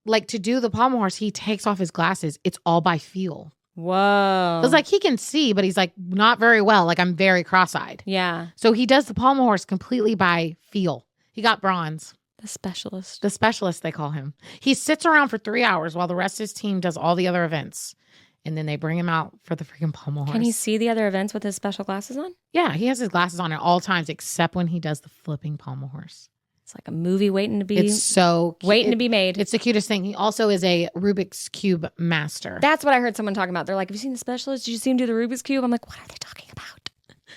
like to do the pommel horse, he takes off his glasses. It's all by feel. Whoa. It's like he can see, but he's like not very well. Like I'm very cross-eyed. Yeah. So he does the pommel horse completely by feel. He got bronze. The specialist. The specialist, they call him. He sits around for 3 hours while the rest of his team does all the other events. And then they bring him out for the freaking pommel horse. Can he see the other events with his special glasses on? Yeah, he has his glasses on at all times except when he does the flipping pommel horse. It's like a movie waiting to be It's so cute. waiting to be made. It's the cutest thing. He also is a Rubik's Cube master. That's what I heard someone talking about. They're like, have you seen the specialist? Did you see him do the Rubik's Cube? I'm like, what are they talking about?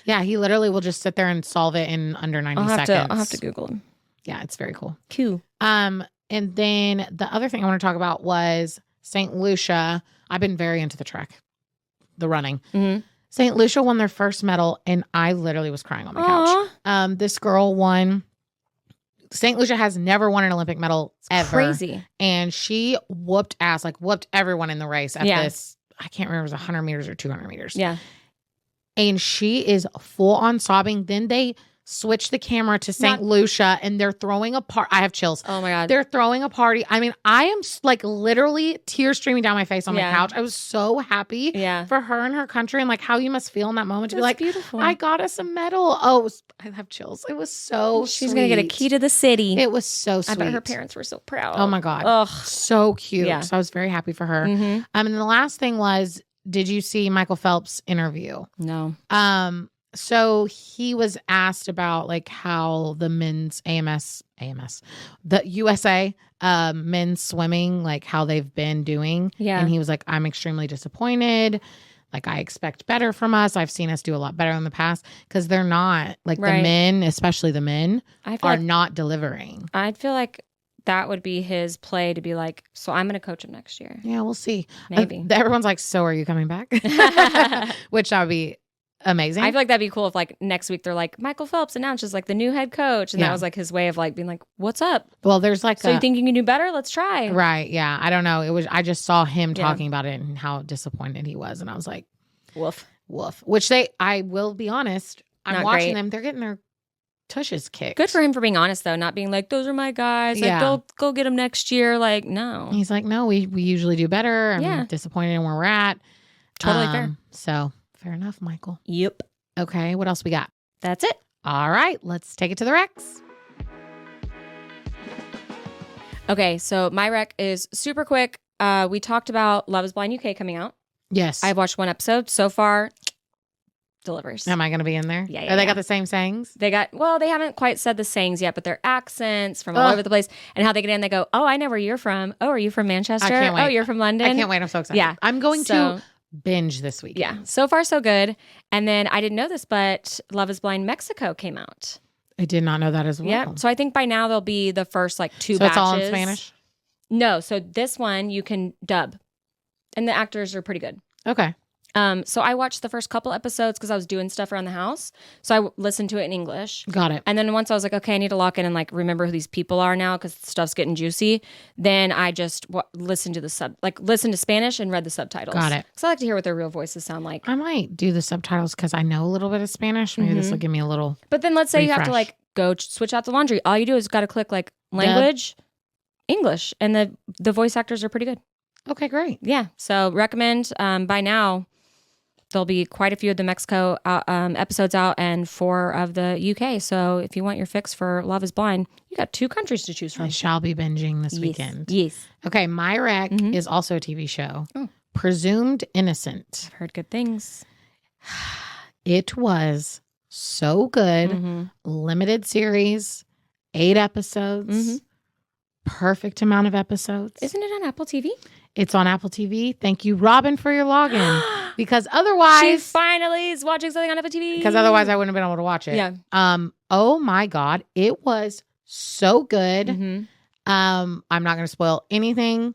Yeah, he literally will just sit there and solve it in under 90 seconds. I'll have to Google him. Yeah, it's very cool. Q. And then the other thing I want to talk about was St. Lucia. I've been very into the track, the running. Mm-hmm. St. Lucia won their first medal, and I literally was crying on my couch. This girl won. St. Lucia has never won an Olympic medal ever. Crazy. And she whooped ass, like whooped everyone in the race at this. I can't remember if it was 100 meters or 200 meters. Yeah. and she is full on sobbing. Then they switch the camera to St. Lucia, and they're throwing a party. I have chills. Oh my God. They're throwing a party. I mean, I am like literally tears streaming down my face on the couch. I was so happy for her and her country, and like how you must feel in that moment to be like, beautiful. I got us a medal. Oh, I have chills. It was so She's sweet. going to get a key to the city. It was so sweet. I bet her parents were so proud. Oh my God. Ugh. So cute. Yeah. So I was very happy for her. Mm-hmm. And the last thing was, did you see Michael Phelps' interview? No. So he was asked about like how the men's the USA men's swimming, like how they've been doing. Yeah. And he was like, I'm extremely disappointed. Like, I expect better from us. I've seen us do a lot better in the past because they're not like the men, especially the men, are not delivering. I'd feel like that would be his play to be like, so I'm going to coach him next year. Yeah, we'll see. Maybe. Everyone's like, so are you coming back? Which that would be amazing. I feel like that'd be cool if like next week they're like, Michael Phelps announces like the new head coach. And that was like his way of like being like, what's up? Well, there's like so you think you can do better? Let's try. Right. Yeah. I don't know. I just saw him talking about it and how disappointed he was. And I was like, woof. Which I will be honest, I'm Not watching great. them. They're getting their tushes kicked. Good for him for being honest though, not being like, those are my guys. Like, go get them next year. Like, no. He's like, no, we usually do better. I'm disappointed in where we're at. Totally fair. So fair enough, Michael. Yep. Okay, what else we got? That's it. All right, let's take it to the Rex. Okay, so my rec is super quick. We talked about Love is Blind UK coming out. Yes. I've watched one episode. So far, delivers. Am I going to be in there? Yeah. They got the same sayings? They haven't quite said the sayings yet, but their accents from all over the place and how they get in, they go, oh, I know where you're from. Oh, are you from Manchester? I can't wait. Oh, you're from London? I can't wait. I'm so excited. Yeah. I'm going to binge this week. Yeah. So far, so good. And then I didn't know this, but Love is Blind Mexico came out. I did not know that as well. Yeah. So I think by now there'll be the first like two batches. So it's all in Spanish? No. So this one you can dub. And the actors are pretty good. Okay. So I watched the first couple episodes because I was doing stuff around the house. So I listened to it in English. Got it. And then once I was like, okay, I need to lock in and like remember who these people are now because stuff's getting juicy. Then I just listened to listen to Spanish and read the subtitles. Got it. Because I like to hear what their real voices sound like. I might do the subtitles because I know a little bit of Spanish. Maybe this will give me a little. But then let's say refresh. you have to like go switch out the laundry. All you do is got to click like language, English, and the voice actors are pretty good. Okay, great. Yeah. So recommend. By now, there'll be quite a few of the Mexico episodes out and 4 of the UK. So if you want your fix for Love is Blind, you got 2 countries to choose from. I shall be binging this weekend. Yes. Okay, my rec is also a TV show. Presumed Innocent. I've heard good things. It was so good. Limited series, 8 episodes. Perfect amount of episodes. Isn't it on Apple TV? It's on Apple TV. Thank you, Robin, for your login. Because otherwise... She finally is watching something on Apple TV. Because otherwise I wouldn't have been able to watch it. Yeah. Oh my God. It was so good. I'm not going to spoil anything.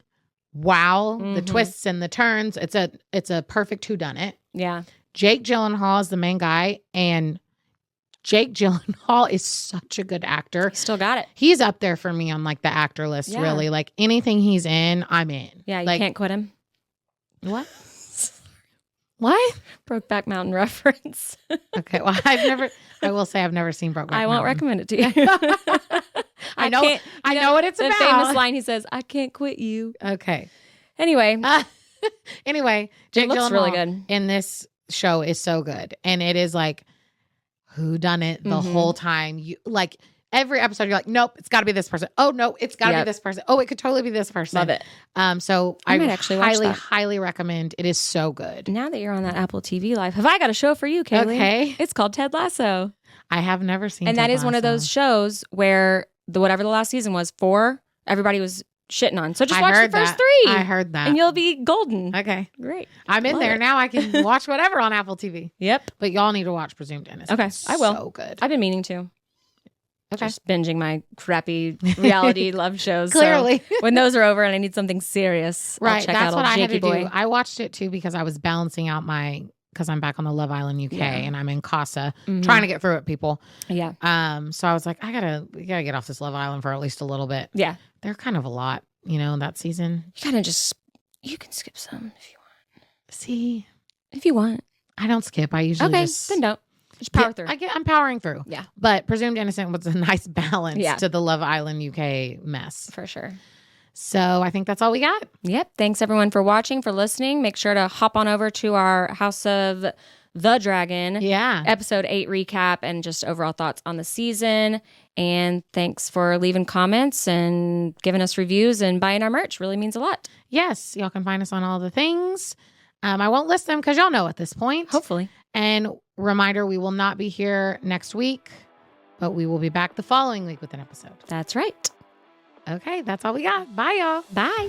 Wow. The twists and the turns. It's a perfect whodunit. Yeah. Jake Gyllenhaal is the main guy. And Jake Gyllenhaal is such a good actor. Still got it. He's up there for me on like the actor list, really. Like anything he's in, I'm in. Yeah, you like, can't quit him. What? What? Brokeback Mountain reference. Okay. Well, I will say I've never seen Brokeback Mountain. I won't recommend it to you. I know what it's about. The famous line he says, I can't quit you. Okay. Anyway. Jake looks Gyllenhaal really good. in this show is so good. And it is like whodunit the whole time. You like every episode you're like, nope, it's got to be this person. Oh no, it's got to be this person. Oh, it could totally be this person. Love it. So I might actually watch that. highly recommend. It is so good. Now that you're on that Apple TV Live, have I got a show for you, Kaley? Okay. It's called Ted Lasso. I have never seen and Ted that is Lasso. one of those shows where whatever the last season was, 4, everybody was shitting on. So just watch the first 3. I heard that. And you'll be golden. Okay. Great. I'm in there now. I can watch whatever on Apple TV. Yep. But y'all need to watch Presumed Innocent. Okay. I will. So good. I've been meaning to. Okay. Just binging my crappy reality love shows. Clearly. So when those are over and I need something serious, right. I'll check That's out what I had Jakey to Boy. do. I watched it too because I was balancing out because I'm back on the Love Island UK and I'm in Casa trying to get through it, people. Yeah. So I was like, we gotta get off this Love Island for at least a little bit. Yeah. They're kind of a lot, that season. You can skip some if you want. See? If you want. I don't skip. I usually Okay, just... then don't. Just power through. I'm powering through. Yeah. But Presumed Innocent was a nice balance to the Love Island UK mess. For sure. So I think that's all we got. Yep. Thanks everyone for watching, for listening. Make sure to hop on over to our House of the Dragon episode 8 recap and just overall thoughts on the season. And thanks for leaving comments and giving us reviews and buying our merch. Really means a lot. Yes. Y'all can find us on all the things. I won't list them because y'all know at this point. Hopefully. And reminder, we will not be here next week, but we will be back the following week with an episode. That's right. Okay, that's all we got. Bye, y'all. Bye.